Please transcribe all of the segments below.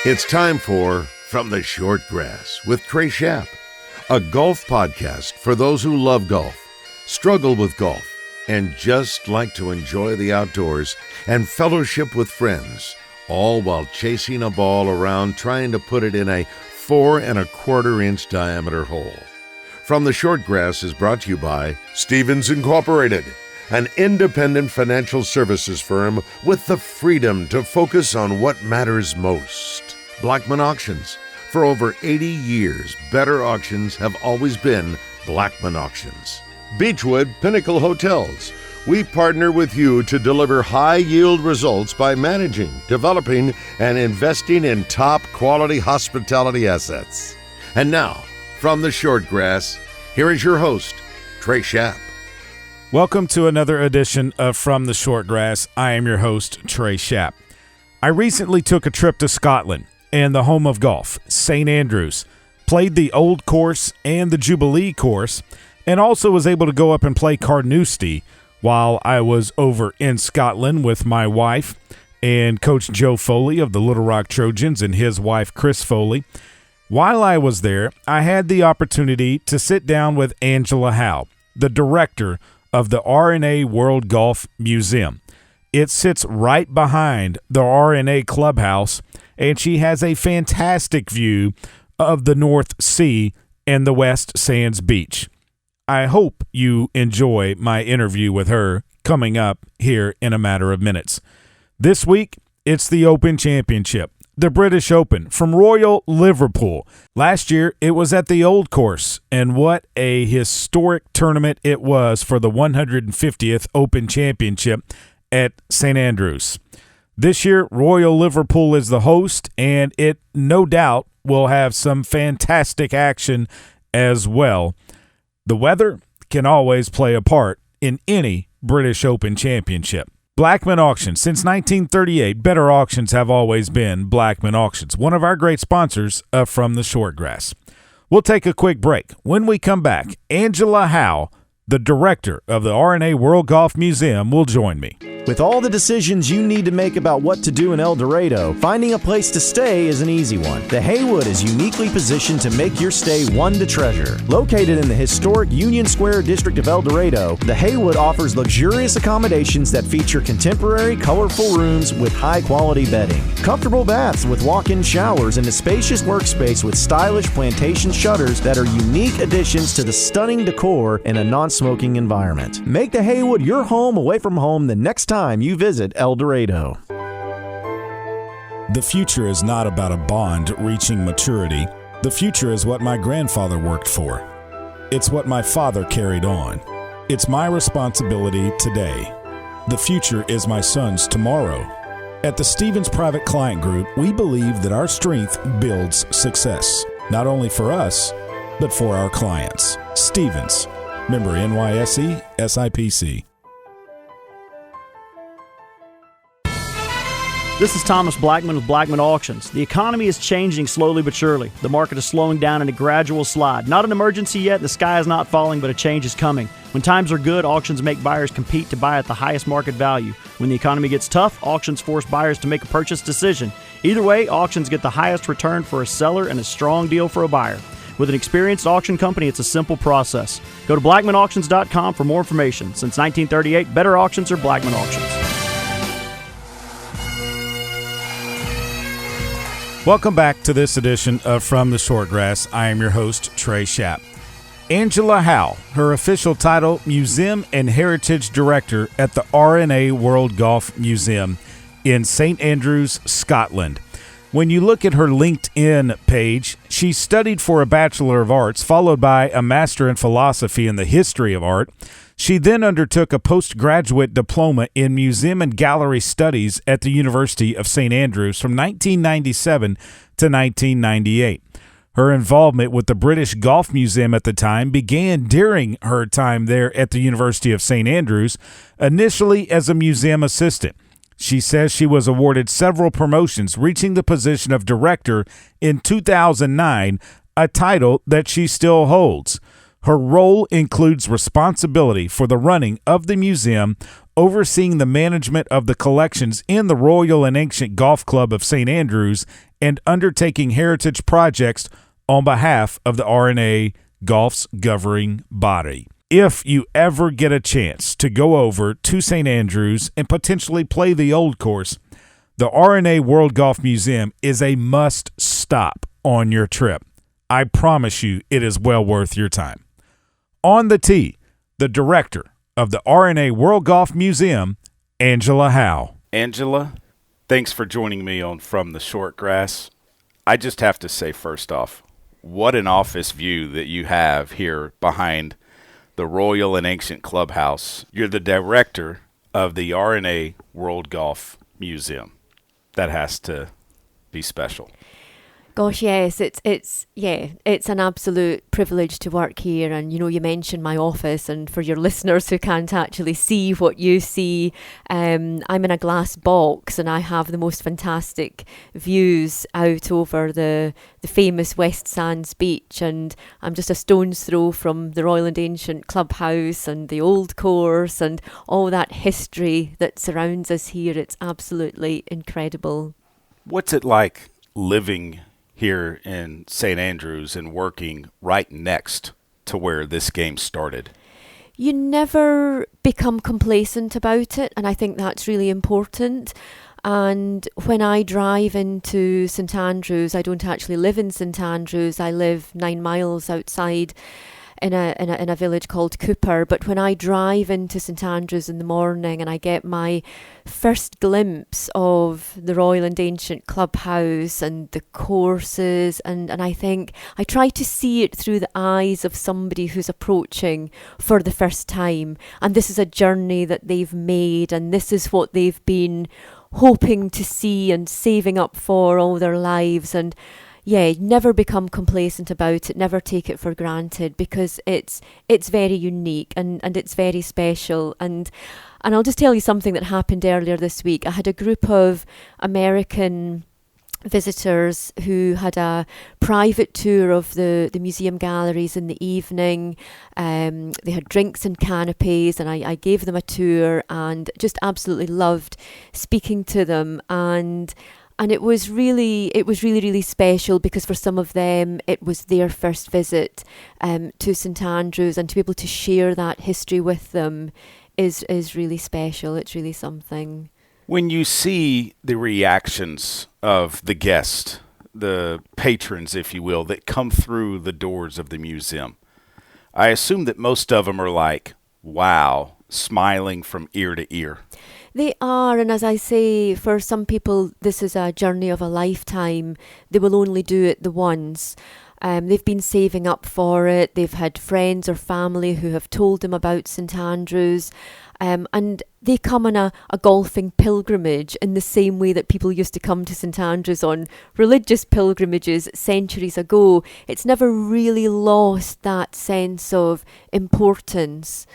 It's time for From the Short Grass with Trey, a golf podcast for those who love golf, struggle with golf, and just like to enjoy the outdoors and fellowship with friends, all while chasing a ball around trying to put it in a 4.25-inch diameter hole. From the Short Grass is brought to you by Stevens Incorporated, an independent financial services firm with the freedom to focus on what matters most. Blackman Auctions. For over 80 years, better auctions have always been Blackman Auctions. Beechwood Pinnacle Hotels. We partner with you to deliver high-yield results by managing, developing, and investing in top-quality hospitality assets. And now, from the Short Grass, here is your host, Trey. Welcome to another edition of From the Short Grass. I am your host, Trey. I recently took a trip to Scotland and the home of golf, St. Andrews, played the Old Course and the Jubilee Course, and also was able to go up and play Carnoustie while I was over in Scotland with my wife and Coach Joe Foley of the Little Rock Trojans and his wife, Chris Foley. While I was there, I had the opportunity to sit down with Angela Howe, the director of the R&A World Golf Museum. It sits right behind the R&A Clubhouse, and she has a fantastic view of the North Sea and the West Sands Beach. I hope you enjoy my interview with her coming up here in a matter of minutes. This week, it's the Open Championship, the British Open from Royal Liverpool. Last year, it was at the Old Course, and what a historic tournament it was for the 150th Open Championship at St. Andrews. This year, Royal Liverpool is the host, and it no doubt will have some fantastic action as well. The weather can always play a part in any British Open Championship. Blackman Auctions. Since 1938, better auctions have always been Blackman Auctions, one of our great sponsors From the Short Grass. We'll take a quick break. When we come back, Angela Howe, the director of the R&A World Golf Museum, will join me. With all the decisions you need to make about what to do in El Dorado, finding a place to stay is an easy one. The Haywood is uniquely positioned to make your stay one to treasure. Located in the historic Union Square district of El Dorado, the Haywood offers luxurious accommodations that feature contemporary, colorful rooms with high-quality bedding, comfortable baths with walk-in showers, and a spacious workspace with stylish plantation shutters that are unique additions to the stunning decor in a non-smoking environment. Make the Haywood your home away from home the next time you visit El Dorado. The future is not about a bond reaching maturity. The future is what my grandfather worked for. It's what my father carried on. It's my responsibility today. The future is my son's tomorrow. At the Stevens Private Client Group, we believe that our strength builds success, not only for us, but for our clients. Stevens, member NYSE, SIPC. This is Thomas Blackman with Blackman Auctions. The economy is changing slowly but surely. The market is slowing down in a gradual slide. Not an emergency yet, the sky is not falling, but a change is coming. When times are good, auctions make buyers compete to buy at the highest market value. When the economy gets tough, auctions force buyers to make a purchase decision. Either way, auctions get the highest return for a seller and a strong deal for a buyer. With an experienced auction company, it's a simple process. Go to blackmanauctions.com for more information. Since 1938, better auctions are Blackman Auctions. Welcome back to this edition of From the Short Grass. I am your host, Trey. Angela Howe, her official title, Museum and Heritage Director at the R&A World Golf Museum in St. Andrews, Scotland. When you look at her LinkedIn page, she studied for a Bachelor of Arts, followed by a Master in Philosophy in the History of Art. She then undertook a postgraduate diploma in Museum and Gallery Studies at the University of St. Andrews from 1997 to 1998. Her involvement with the British Golf Museum at the time began during her time there at the University of St. Andrews, initially as a museum assistant. She says she was awarded several promotions, reaching the position of director in 2009, a title that she still holds. Her role includes responsibility for the running of the museum, overseeing the management of the collections in the Royal and Ancient Golf Club of St. Andrews, and undertaking heritage projects on behalf of the R&A Golf's governing body. If you ever get a chance to go over to St. Andrews and potentially play the old course, the R&A World Golf Museum is a must-stop on your trip. I promise you it is well worth your time. On the tee, the director of the R&A World Golf Museum, Angela Howe. Angela, thanks for joining me on From the Short Grass. I just have to say first off, what an office view that you have here behind the Royal and Ancient Clubhouse. You're the director of the R&A World Golf Museum. That has to be special. Gosh, yes, it's an absolute privilege to work here. And you mentioned my office, and for your listeners who can't actually see what you see, I'm in a glass box, and I have the most fantastic views out over the famous West Sands beach, and I'm just a stone's throw from the Royal and Ancient Clubhouse and the old course and all that history that surrounds us here. It's absolutely incredible. What's it like living here in St. Andrews and working right next to where this game started? You never become complacent about it, and I think that's really important. And when I drive into St. Andrews, I don't actually live in St. Andrews. I live 9 miles outside in a village called Cooper. But when I drive into St. Andrews in the morning and I get my first glimpse of the Royal and Ancient Clubhouse and the courses, and I think I try to see it through the eyes of somebody who's approaching for the first time. And this is a journey that they've made, and this is what they've been hoping to see and saving up for all their lives. And never become complacent about it, never take it for granted, because it's very unique and it's very special. And I'll just tell you something that happened earlier this week. I had a group of American visitors who had a private tour of the museum galleries in the evening. They had drinks and canopies, and I gave them a tour and just absolutely loved speaking to them. And it was really special, because for some of them it was their first visit to St. Andrews, and to be able to share that history with them is really special. It's really something. When you see the reactions of the guests, the patrons, if you will, that come through the doors of the museum, I assume that most of them are like, wow, smiling from ear to ear. They are, and as I say, for some people this is a journey of a lifetime. They will only do it the once. They've been saving up for it. They've had friends or family who have told them about St. Andrews, and they come on a golfing pilgrimage in the same way that people used to come to St. Andrews on religious pilgrimages centuries ago. It's never really lost that sense of importance.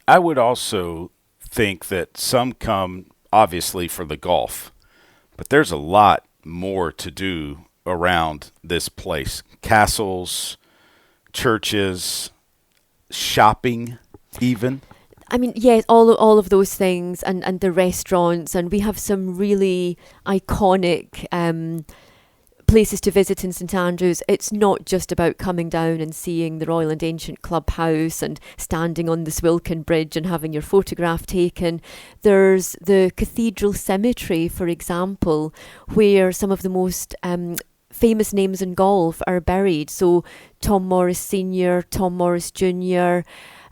I would also think that some come obviously for the golf, but there's a lot more to do around this place. Castles, churches, shopping even. I mean, yes, all of those things, and the restaurants, and we have some really iconic places to visit in St. Andrews. It's not just about coming down and seeing the Royal and Ancient Clubhouse and standing on the Swilcan Bridge and having your photograph taken. There's the Cathedral Cemetery, for example, where some of the most famous names in golf are buried. So Tom Morris Sr., Tom Morris Jr.,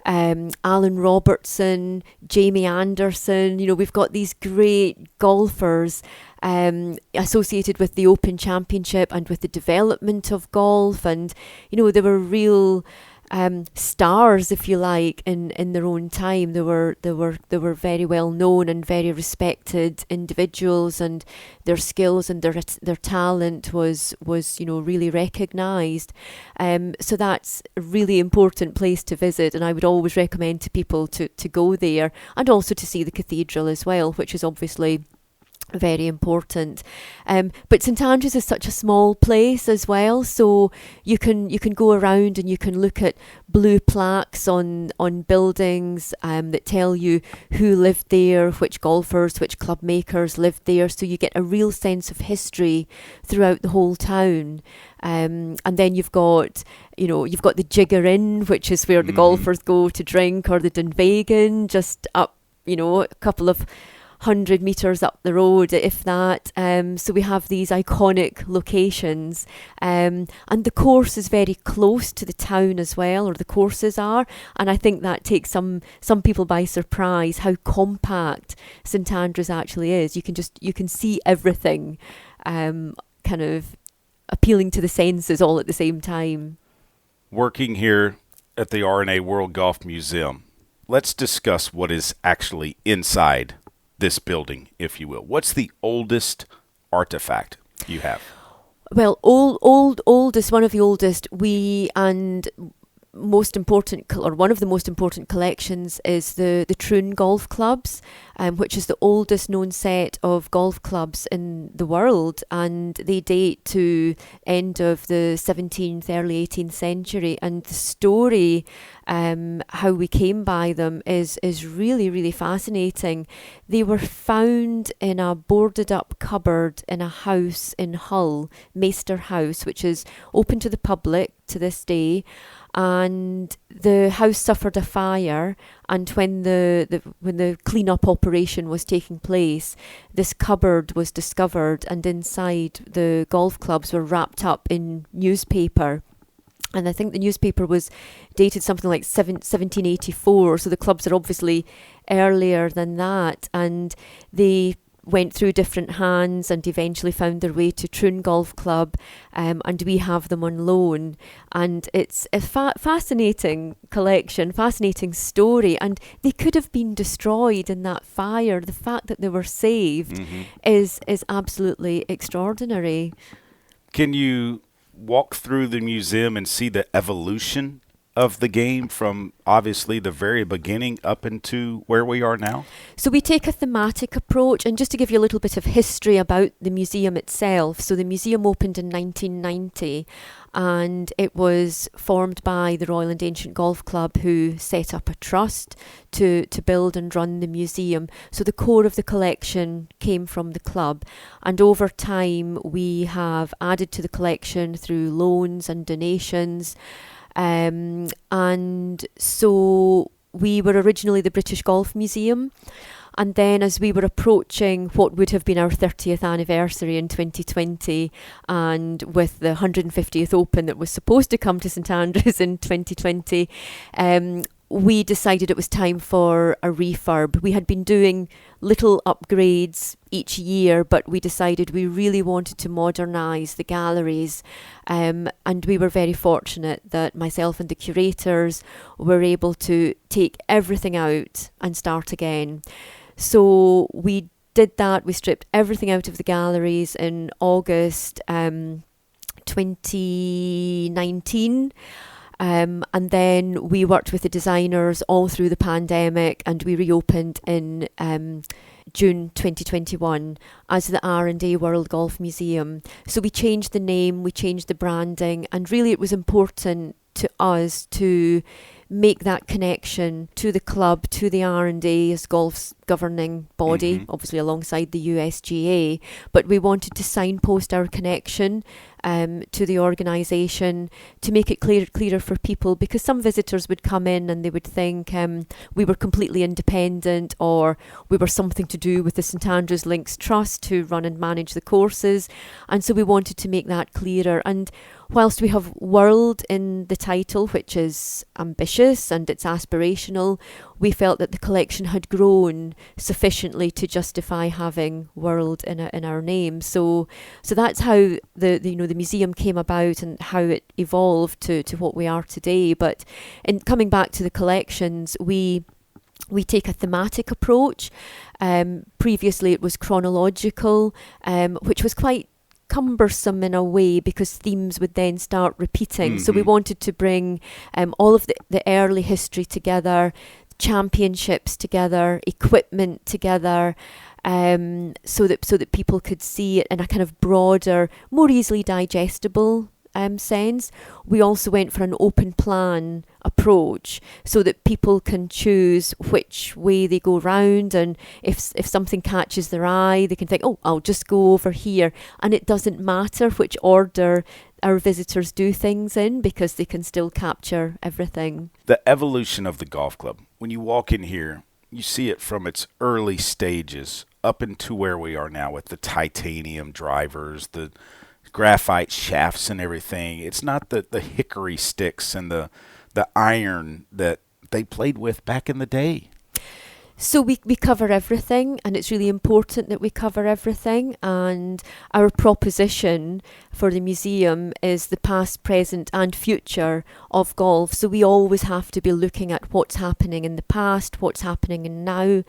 Alan Robertson, Jamie Anderson. We've got these great golfers associated with the Open Championship and with the development of golf, and they were real stars, if you like, in their own time. They were very well known and very respected individuals, and their skills and their talent was really recognised. So that's a really important place to visit, and I would always recommend to people to go there, and also to see the cathedral as well, which is obviously very important. But St Andrews is such a small place as well, so you can go around and you can look at blue plaques on buildings that tell you who lived there, which golfers, which club makers lived there, so you get a real sense of history throughout the whole town. And then you've got the Jigger Inn, which is where the golfers go to drink, or the Dunvegan, just up, a couple of 100 metres up the road, if that. So we have these iconic locations. And the course is very close to the town as well, or the courses are. And I think that takes some people by surprise, how compact St Andrews actually is. You can see everything kind of appealing to the senses all at the same time. Working here at the R&A World Golf Museum, let's discuss what is actually inside this building, if you will. What's the oldest artifact you have? Well, oldest, one of the oldest, most important, or one of the most important collections is the Troon golf clubs, which is the oldest known set of golf clubs in the world, and they date to end of the 17th, early 18th century. And the story, how we came by them, is really, really fascinating. They were found in a boarded up cupboard in a house in Hull, Maester House, which is open to the public to this day. And the house suffered a fire, and when the clean-up operation was taking place, this cupboard was discovered, and inside the golf clubs were wrapped up in newspaper. And I think the newspaper was dated something like 1784, so the clubs are obviously earlier than that. And they went through different hands and eventually found their way to Troon Golf Club, and we have them on loan. And it's a fascinating collection, fascinating story, and they could have been destroyed in that fire. The fact that they were saved is absolutely extraordinary. Can you walk through the museum and see the evolution of the game from obviously the very beginning up into where we are now? So we take a thematic approach, and just to give you a little bit of history about the museum itself. So the museum opened in 1990, and it was formed by the Royal and Ancient Golf Club, who set up a trust to build and run the museum. So the core of the collection came from the club, and over time we have added to the collection through loans and donations. And so we were originally the British Golf Museum, and then as we were approaching what would have been our 30th anniversary in 2020, and with the 150th Open that was supposed to come to St Andrews in 2020, we decided it was time for a refurb. We had been doing little upgrades each year, but we decided we really wanted to modernise the galleries, and we were very fortunate that myself and the curators were able to take everything out and start again. So we did that. We stripped everything out of the galleries in August 2019. And then we worked with the designers all through the pandemic, and we reopened in June 2021 as the R&A World Golf Museum. So we changed the name, we changed the branding, and really it was important to us to make that connection to the club, to the R&A as golf's governing body, obviously alongside the USGA, but we wanted to signpost our connection to the organisation to make it clearer for people, because some visitors would come in and they would think we were completely independent, or we were something to do with the St Andrews Links Trust to run and manage the courses, and so we wanted to make that clearer. And whilst we have world in the title, which is ambitious and it's aspirational, we felt that the collection had grown sufficiently to justify having world in our name. So that's how the museum came about and how it evolved to what we are today. But in coming back to the collections, we take a thematic approach. Previously it was chronological, which was quite cumbersome in a way, because themes would then start repeating. So we wanted to bring all of the early history together, championships together, equipment together, so that people could see it in a kind of broader, more easily digestible sense. We also went for an open plan approach so that people can choose which way they go round, and if something catches their eye, they can think, oh, I'll just go over here, and it doesn't matter which order our visitors do things in, because they can still capture everything. The evolution of the golf club, when you walk in here, you see it from its early stages up into where we are now with the titanium drivers, the graphite shafts and everything. It's not the hickory sticks and the iron that they played with back in the day. So we cover everything, and it's really important that we cover everything. And our proposition for the museum is the past, present and future of golf. So we always have to be looking at what's happening in the past, what's happening in now,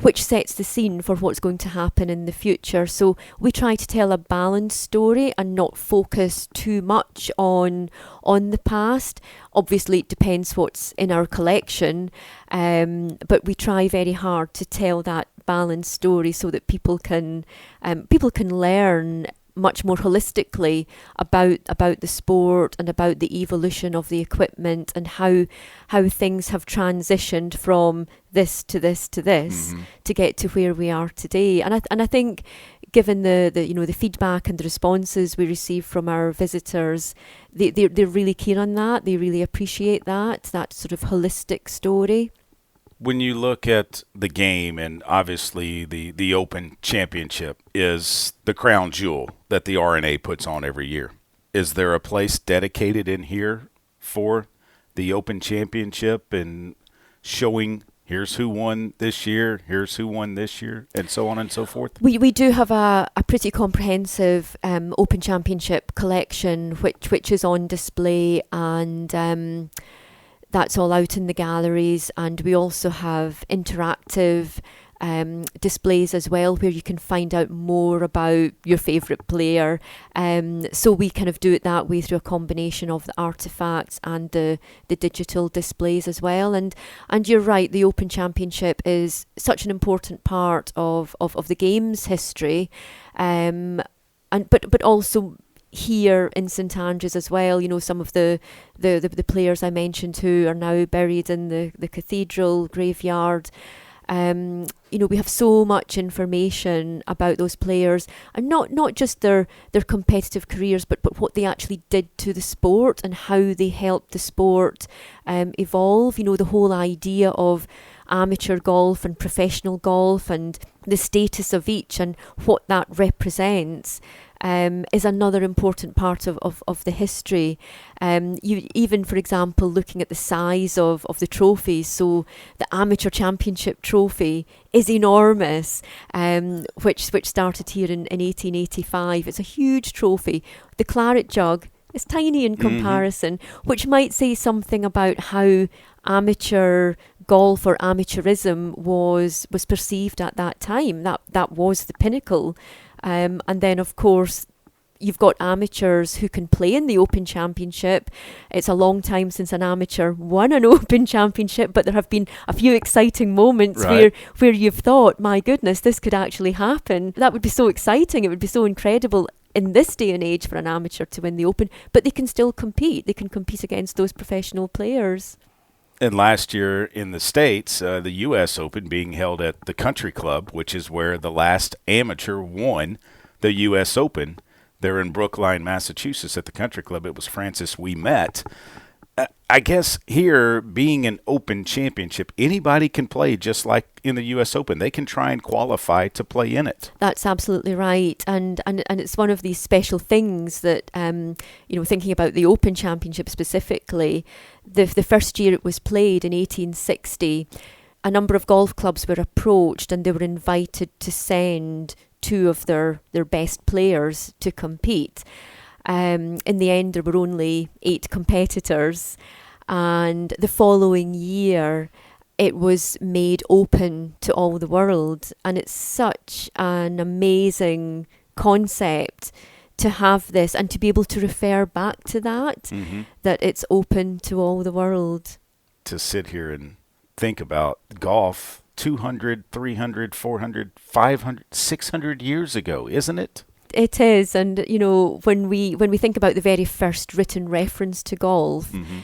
which sets the scene for what's going to happen in the future. So we try to tell a balanced story and not focus too much on the past. Obviously, it depends what's in our collection, but we try very hard to tell that balanced story so that people can learn much more holistically about the sport and about the evolution of the equipment, and how things have transitioned from this to this to this to get to where we are today. And I think, given the feedback and the responses we receive from our visitors, they're really keen on that. They really appreciate that sort of holistic story. When you look at the game, and obviously the Open Championship is the crown jewel that the R&A puts on every year, is there a place dedicated in here for the Open Championship and showing here's who won this year, here's who won this year, and so on and so forth? We do have a pretty comprehensive Open Championship collection which is on display, and that's all out in the galleries. And we also have interactive displays as well, where you can find out more about your favourite player. So we kind of do it that way, through a combination of the artefacts and the digital displays as well. And you're right, the Open Championship is such an important part of the game's history, but also here in St Andrews as well. Some of the players I mentioned who are now buried in the cathedral graveyard. We have so much information about those players, and not just their competitive careers, but what they actually did to the sport and how they helped the sport evolve. The whole idea of amateur golf and professional golf and the status of each and what that represents is another important part of the history. You even, for example, looking at the size of the trophies. So the Amateur Championship trophy is enormous, which started here in 1885. It's a huge trophy. The claret jug is tiny in comparison, which might say something about how amateur golf or amateurism was perceived at that time. That was the pinnacle. And then, of course, you've got amateurs who can play in the Open Championship. It's a long time since an amateur won an Open Championship, but there have been a few exciting moments where you've thought, my goodness, this could actually happen. That would be so exciting. It would be so incredible in this day and age for an amateur to win the Open, but they can still compete. They can compete against those professional players. And last year in the States, the U.S. Open being held at the Country Club, which is where the last amateur won the U.S. Open. They're in Brookline, Massachusetts at the Country Club. It was Francis Ouimet. I guess here, being an Open Championship, anybody can play just like in the U.S. Open. They can try and qualify to play in it. That's absolutely right. And it's one of these special things that, thinking about the Open Championship specifically, the first year it was played in 1860, a number of golf clubs were approached and they were invited to send two of their best players to compete. In the end, there were only 8 competitors, and the following year it was made open to all the world. And it's such an amazing concept to have this and to be able to refer back to that, that it's open to all the world. To sit here and think about golf 200, 300, 400, 500, 600 years ago, isn't it? It is, and when we think about the very first written reference to golf, in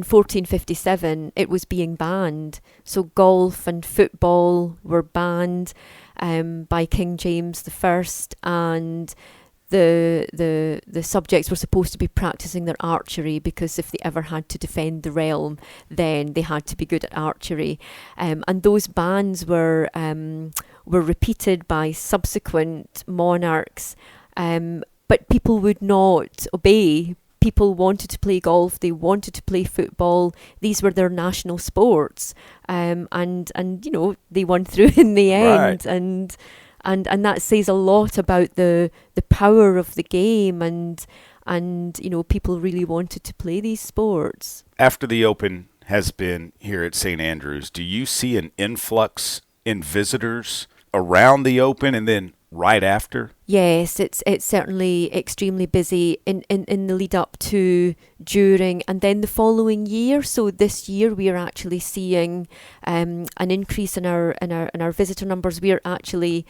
1457 it was being banned. So golf and football were banned by King James I, and the subjects were supposed to be practicing their archery, because if they ever had to defend the realm, then they had to be good at archery. And those bans were repeated by subsequent monarchs, but people would not obey. People wanted to play golf, they wanted to play football. These were their national sports, and they won through in the end. Right. And that says a lot about the power of the game, and people really wanted to play these sports. After the Open has been here at St. Andrews, do you see an influx in visitors around the Open and then right after? Yes, it's certainly extremely busy in the lead up to, during, and then the following year. So this year we are actually seeing an increase in our visitor numbers. We are actually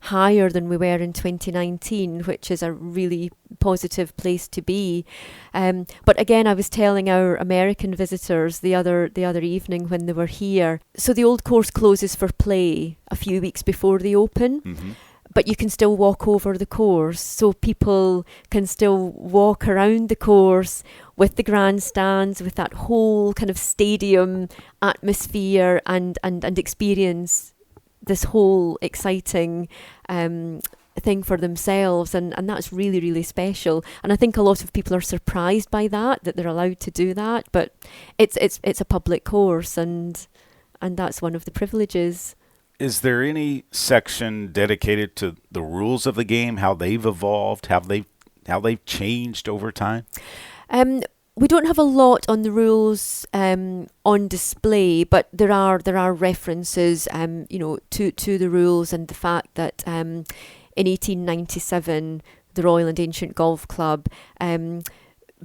higher than we were in 2019, which is a really positive place to be. But again, I was telling our American visitors the other evening when they were here. So the old course closes for play a few weeks before the Open. Mm-hmm. But you can still walk over the course, so people can still walk around the course with the grandstands, with that whole kind of stadium atmosphere, and experience this whole exciting thing for themselves, and that's really, really special. And I think a lot of people are surprised by that they're allowed to do that, but it's a public course, and that's one of the privileges. Is there any section dedicated to the rules of the game, how they've evolved, how they've changed over time? We don't have a lot on the rules on display, but there are references, to the rules, and the fact that in 1897 the Royal and Ancient Golf Club,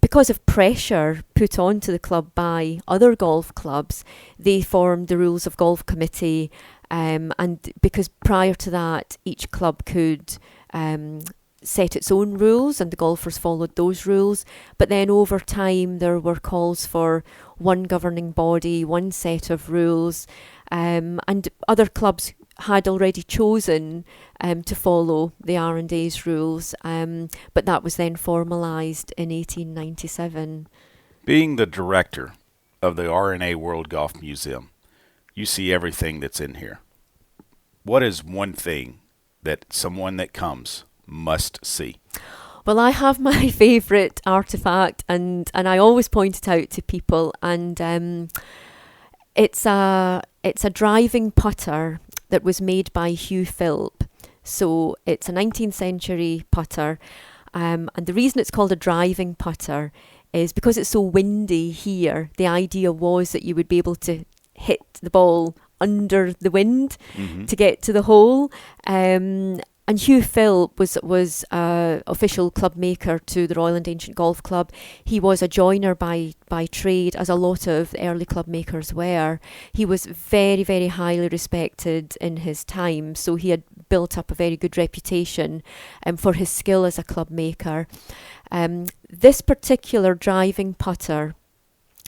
because of pressure put onto the club by other golf clubs, they formed the Rules of Golf Committee. And because prior to that, each club could set its own rules, and the golfers followed those rules. But then over time, there were calls for one governing body, one set of rules, and other clubs had already chosen to follow the R&A's rules, but that was then formalised in 1897. Being the director of the R&A World Golf Museum, you see everything that's in here. What is one thing that someone that comes must see? Well, I have my favourite artefact, and I always point it out to people, and it's a driving putter that was made by Hugh Philp. So it's a 19th century putter, and the reason it's called a driving putter is because it's so windy here. The idea was that you would be able to hit the ball under the wind to get to the hole. And Hugh Philp was official club maker to the Royal and Ancient Golf Club. He was a joiner by trade, as a lot of the early club makers were. He was very, very highly respected in his time, so he had built up a very good reputation for his skill as a club maker. This particular driving putter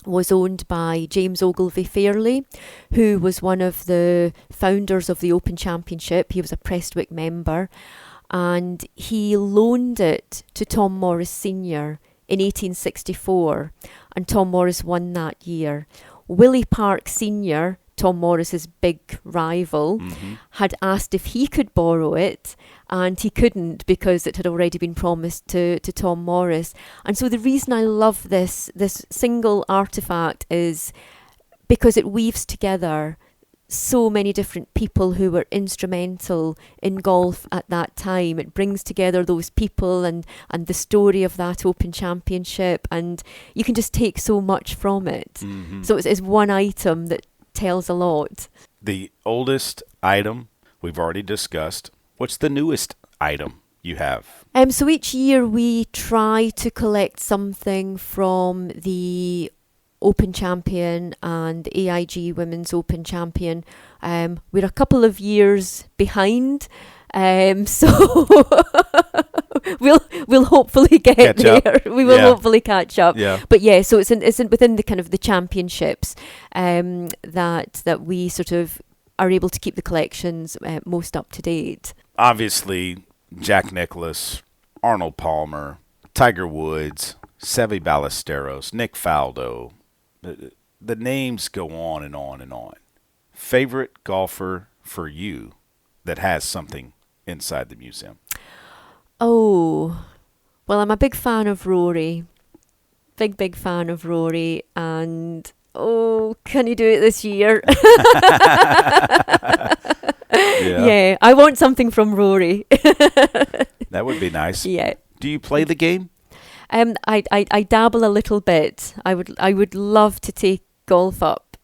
was owned by James Ogilvie Fairley, who was one of the founders of the Open Championship. He was a Prestwick member, and he loaned it to Tom Morris Sr. in 1864, and Tom Morris won that year. Willie Park Sr., Tom Morris's big rival, had asked if he could borrow it, and he couldn't because it had already been promised to Tom Morris. And so the reason I love this single artefact is because it weaves together so many different people who were instrumental in golf at that time. It brings together those people and the story of that Open Championship, and you can just take so much from it. So it's one item that tells a lot. The oldest item we've already discussed. What's the newest item you have? So each year we try to collect something from the Open champion and the AIG Women's Open champion. We're a couple of years behind, so we'll hopefully get Catch there. up. We will hopefully catch up. Yeah. But yeah, so it's within the kind of the championships that we sort of are able to keep the collections most up to date. Obviously, Jack Nicklaus, Arnold Palmer, Tiger Woods, Seve Ballesteros, Nick Faldo. The names go on and on and on. Favorite golfer for you that has something inside the museum? Oh, well, I'm a big fan of Rory. Big fan of Rory. And, can you do it this year? Yeah, I want something from Rory. That would be nice. Yeah. Do you play the game? I dabble a little bit. I would love to take golf up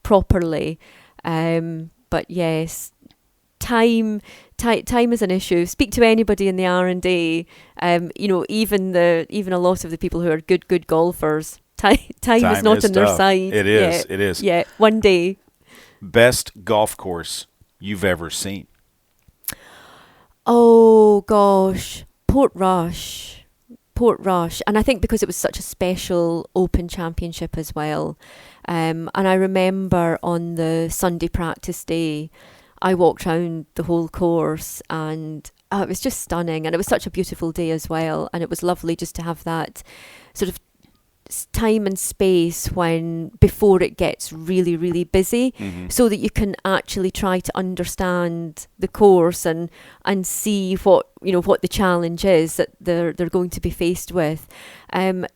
properly, but yes, time is an issue. Speak to anybody in the R&A. Even a lot of the people who are good golfers. Time is not on their side. It is. It is. Yeah, one day. Best golf course you've ever seen? Oh gosh, Port Rush, and I think because it was such a special Open Championship as well. And I remember on the Sunday practice day, I walked around the whole course, and it was just stunning, and it was such a beautiful day as well, and it was lovely just to have that sort of time and space before it gets really, really busy, so that you can actually try to understand the course and see what the challenge is that they're going to be faced with. I'm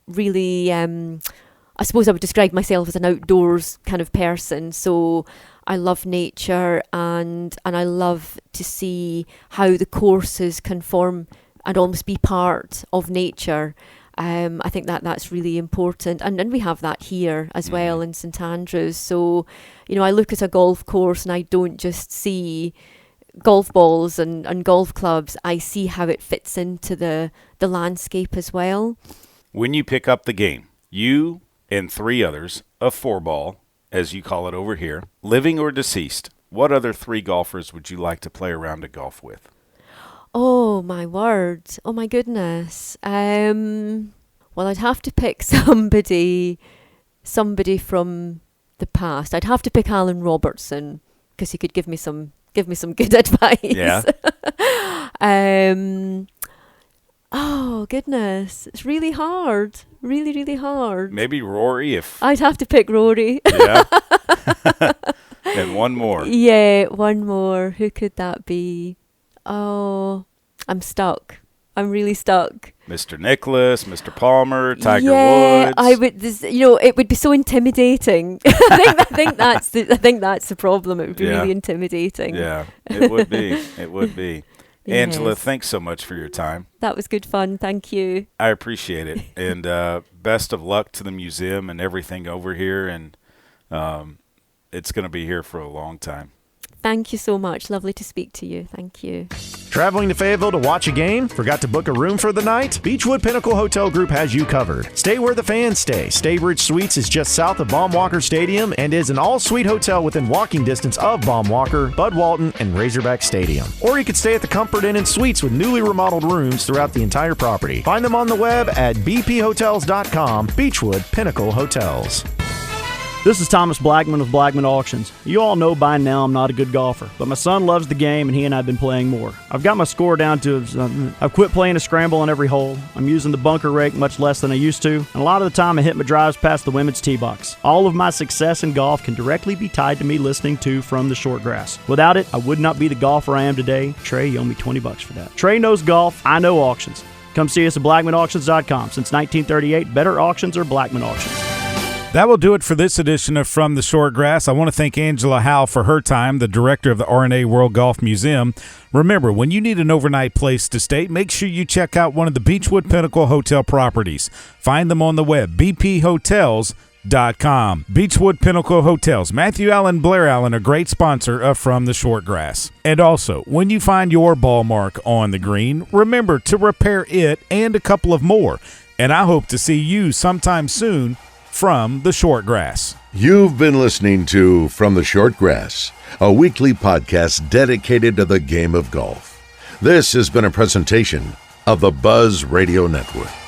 really I suppose I would describe myself as an outdoors kind of person, so I love nature and I love to see how the courses can form and almost be part of nature. I think that's really important, and we have that here as well in St Andrews. So, I look at a golf course and I don't just see golf balls and golf clubs. I see how it fits into the landscape as well. When you pick up the game, you and 3 others, a 4-ball, as you call it over here, living or deceased, what other 3 golfers would you like to play around a golf with? Oh, my word. Oh, my goodness. Well, I'd have to pick somebody from the past. I'd have to pick Alan Robertson because he could give me some good advice. Yeah. Oh, goodness. It's really hard. Really, really hard. Maybe Rory if... I'd have to pick Rory. Yeah. And one more. Yeah, one more. Who could that be? Oh, I'm stuck. I'm really stuck. Mr. Nicklaus, Mr. Palmer, Tiger Woods. I would. It would be so intimidating. I think that's the problem. It would be really intimidating. Yeah, it would be. It would be. Yes. Angela, thanks so much for your time. That was good fun. Thank you. I appreciate it, and best of luck to the museum and everything over here. And it's going to be here for a long time. Thank you so much. Lovely to speak to you. Thank you. Traveling to Fayetteville to watch a game? Forgot to book a room for the night? Beechwood Pinnacle Hotel Group has you covered. Stay where the fans stay. Staybridge Suites is just south of Baum-Walker Stadium and is an all-suite hotel within walking distance of Baum-Walker, Bud Walton, and Razorback Stadium. Or you could stay at the Comfort Inn and Suites with newly remodeled rooms throughout the entire property. Find them on the web at bphotels.com. Beechwood Pinnacle Hotels. This is Thomas Blackman with Blackman Auctions. You all know by now I'm not a good golfer, but my son loves the game and he and I have been playing more. I've got my score down to, I've quit playing a scramble on every hole. I'm using the bunker rake much less than I used to, and a lot of the time I hit my drives past the women's tee box. All of my success in golf can directly be tied to me listening to From the Short Grass. Without it, I would not be the golfer I am today. Trey, you owe me $20 for that. Trey knows golf, I know auctions. Come see us at BlackmanAuctions.com. Since 1938, better auctions are Blackman Auctions. That will do it for this edition of From the Short Grass. I want to thank Angela Howe for her time, the director of the R&A World Golf Museum. Remember, when you need an overnight place to stay, make sure you check out one of the Beechwood Pinnacle Hotel properties. Find them on the web, bphotels.com. Beechwood Pinnacle Hotels. Matthew Allen, Blair Allen, a great sponsor of From the Short Grass. And also, when you find your ball mark on the green, remember to repair it and a couple of more. and I hope to see you sometime soon from the short grass. You've been listening to From the Short Grass, a weekly podcast dedicated to the game of golf. This has been a presentation of the Buzz Radio Network.